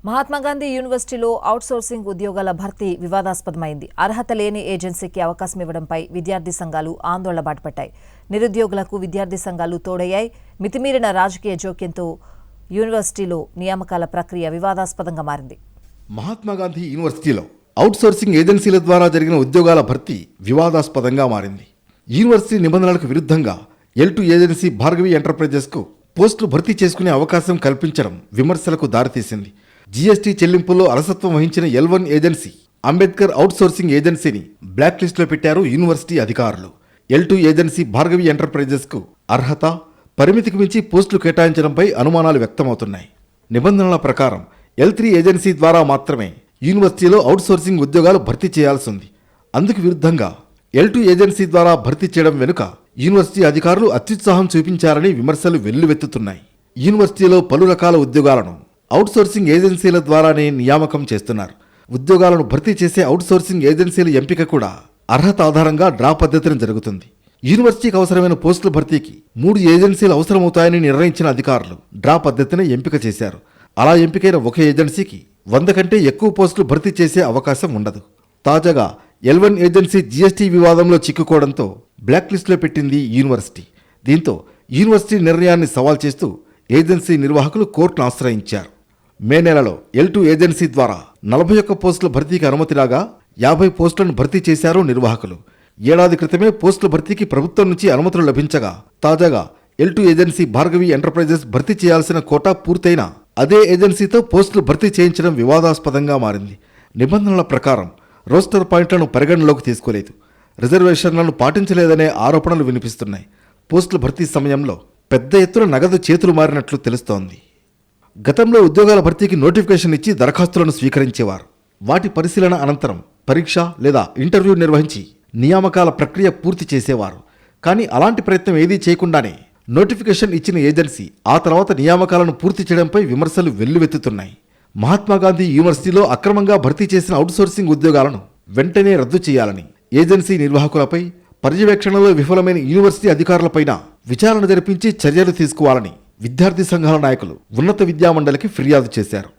మహాత్మాగాంధీ యూనివర్సిటీలో అవుట్సోర్సింగ్ ఉద్యోగాల భర్తీ వివాదాస్పదమైంది. అర్హత లేని ఏజెన్సీకి అవకాశం ఇవ్వడంపై విద్యార్థి సంఘాలు ఆందోళన బాటపట్టాయి. నిరుద్యోగులకు విద్యార్థి సంఘాలు తోడయ్యాయి. మితిమీరిన రాజకీయ జోక్యంతో యూనివర్సిటీలో నియామకాల ప్రక్రియ వివాదాస్పదంగా మారింది. మహాత్మాగాంధీ యూనివర్సిటీలో అవుట్సోర్సింగ్ ఏజెన్సీల ద్వారా జరిగిన ఉద్యోగాల భర్తీ వివాదాస్పదంగా మారింది. యూనివర్సిటీ నిబంధనలకు విరుద్ధంగా L2 ఏజెన్సీ భార్గవి ఎంటర్ప్రైజెస్కు పోస్టులు భర్తీ చేసుకునే అవకాశం కల్పించడం విమర్శలకు దారితీసింది. జీఎస్టీ చెల్లింపుల్లో అలసత్వం వహించిన L1 ఏజెన్సీ, అంబేద్కర్ అవుట్సోర్సింగ్ ఏజెన్సీని బ్లాక్ లిస్టులో పెట్టారు యూనివర్సిటీ అధికారులు. L2 ఏజెన్సీ భార్గవి ఎంటర్ప్రైజెస్కు అర్హత, పరిమితికి మించి పోస్టులు కేటాయించడంపై అనుమానాలు వ్యక్తమవుతున్నాయి. నిబంధనల ప్రకారం L3 ఏజెన్సీ ద్వారా మాత్రమే యూనివర్సిటీలో అవుట్సోర్సింగ్ ఉద్యోగాలు భర్తీ చేయాల్సి ఉంది. అందుకు విరుద్ధంగా L2 ఏజెన్సీ ద్వారా భర్తీ చేయడం వెనుక యూనివర్సిటీ అధికారులు అత్యుత్సాహం చూపించారని విమర్శలు వెల్లువెత్తుతున్నాయి. యూనివర్సిటీలో పలు రకాల ఉద్యోగాలను అవుట్సోర్సింగ్ ఏజెన్సీల ద్వారానే నియామకం చేస్తున్నారు. ఉద్యోగాలను భర్తీ చేసే అవుట్సోర్సింగ్ ఏజెన్సీల ఎంపిక కూడా అర్హత ఆధారంగా డ్రా పద్ధతిని జరుగుతుంది. యూనివర్సిటీకి అవసరమైన పోస్టుల భర్తీకి 3 ఏజెన్సీలు అవసరమవుతాయని నిర్ణయించిన అధికారులు డ్రా పద్ధతిని ఎంపిక చేశారు. అలా ఎంపికైన ఒక ఏజెన్సీకి 100 కంటే ఎక్కువ పోస్టులు భర్తీ చేసే అవకాశం ఉండదు. తాజాగా L1 ఏజెన్సీ జీఎస్టీ వివాదంలో చిక్కుకోవడంతో బ్లాక్ లిస్టులో పెట్టింది యూనివర్సిటీ. దీంతో యూనివర్సిటీ నిర్ణయాన్ని సవాల్ చేస్తూ ఏజెన్సీ నిర్వాహకులు కోర్టును ఆశ్రయించారు. మే నెలలో L2 ఏజెన్సీ ద్వారా 41 పోస్టుల భర్తీకి అనుమతి రాగా 50 పోస్టులను భర్తీ చేశారు నిర్వాహకులు. ఏడాది క్రితమే పోస్టుల భర్తీకి ప్రభుత్వం నుంచి అనుమతులు లభించగా తాజాగా L2 ఏజెన్సీ భార్గవి ఎంటర్ప్రైజెస్ భర్తీ చేయాల్సిన కోటా పూర్తయినా అదే ఏజెన్సీతో పోస్టులు భర్తీ చేయించడం వివాదాస్పదంగా మారింది. నిబంధనల ప్రకారం రోస్టర్ పాయింట్లను పరిగణనలోకి తీసుకోలేదు, రిజర్వేషన్లను పాటించలేదనే ఆరోపణలు వినిపిస్తున్నాయి. పోస్టుల భర్తీ సమయంలో పెద్ద ఎత్తున నగదు చేతులు మారినట్లు తెలుస్తోంది. గతంలో ఉద్యోగాల భర్తీకి నోటిఫికేషన్ ఇచ్చి దరఖాస్తులను స్వీకరించేవారు. వాటి పరిశీలన అనంతరం పరీక్ష లేదా ఇంటర్వ్యూ నిర్వహించి నియామకాల ప్రక్రియ పూర్తి చేసేవారు. కానీ అలాంటి ప్రయత్నం ఏదీ చేయకుండానే నోటిఫికేషన్ ఇచ్చిన ఏజెన్సీ ఆ తర్వాత నియామకాలను పూర్తి చేయడంపై విమర్శలు వెల్లువెత్తుతున్నాయి. మహాత్మాగాంధీ యూనివర్సిటీలో అక్రమంగా భర్తీ చేసిన అవుట్సోర్సింగ్ ఉద్యోగాలను వెంటనే రద్దు చేయాలని, ఏజెన్సీ నిర్వాహకులపై, పర్యవేక్షణలో విఫలమైన యూనివర్సిటీ అధికారులపైన విచారణ జరిపించి చర్యలు తీసుకోవాలని విద్యార్థి సంఘాల నాయకులు ఉన్నత విద్యామండలికి ఫిర్యాదు చేశారు.